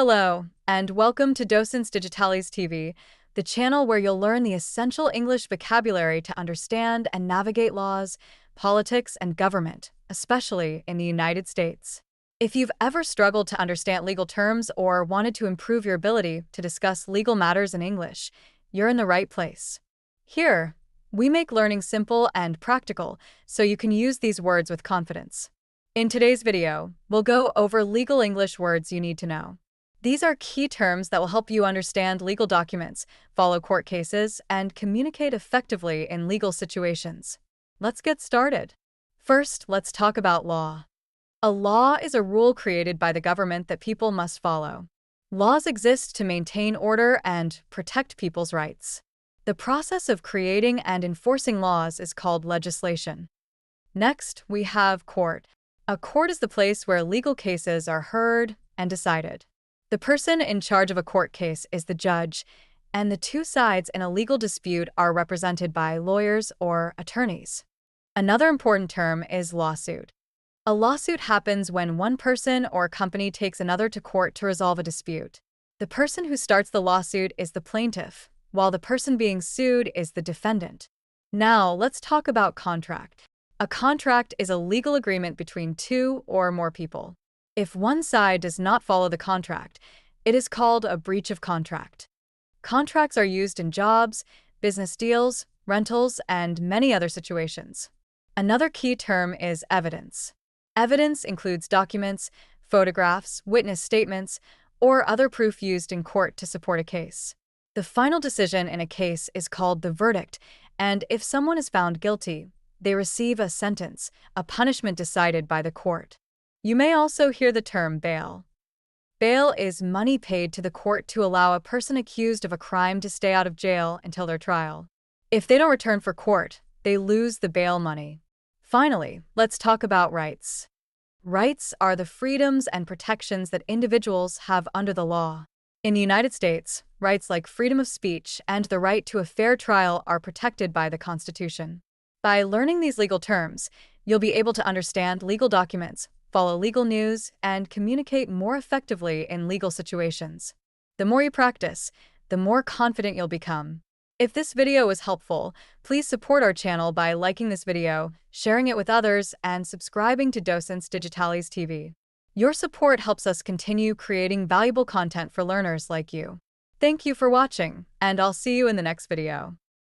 Hello, and welcome to Docens Digitalis TV, the channel where you'll learn the essential English vocabulary to understand and navigate laws, politics, and government, especially in the United States. If you've ever struggled to understand legal terms or wanted to improve your ability to discuss legal matters in English, you're in the right place. Here, we make learning simple and practical so you can use these words with confidence. In today's video, we'll go over legal English words you need to know. These are key terms that will help you understand legal documents, follow court cases, and communicate effectively in legal situations. Let's get started. First, let's talk about law. A law is a rule created by the government that people must follow. Laws exist to maintain order and protect people's rights. The process of creating and enforcing laws is called legislation. Next, we have court. A court is the place where legal cases are heard and decided. The person in charge of a court case is the judge, and the two sides in a legal dispute are represented by lawyers or attorneys. Another important term is lawsuit. A lawsuit happens when one person or company takes another to court to resolve a dispute. The person who starts the lawsuit is the plaintiff, while the person being sued is the defendant. Now, let's talk about contract. A contract is a legal agreement between two or more people. If one side does not follow the contract, it is called a breach of contract. Contracts are used in jobs, business deals, rentals, and many other situations. Another key term is evidence. Evidence includes documents, photographs, witness statements, or other proof used in court to support a case. The final decision in a case is called the verdict, and if someone is found guilty, they receive a sentence, a punishment decided by the court. You may also hear the term bail. Bail is money paid to the court to allow a person accused of a crime to stay out of jail until their trial. If they don't return for court, they lose the bail money. Finally, let's talk about rights. Rights are the freedoms and protections that individuals have under the law. In the United States, rights like freedom of speech and the right to a fair trial are protected by the Constitution. By learning these legal terms, you'll be able to understand legal documents, follow legal news, and communicate more effectively in legal situations. The more you practice, the more confident you'll become. If this video was helpful, please support our channel by liking this video, sharing it with others, and subscribing to Docens Digitalis TV. Your support helps us continue creating valuable content for learners like you. Thank you for watching, and I'll see you in the next video.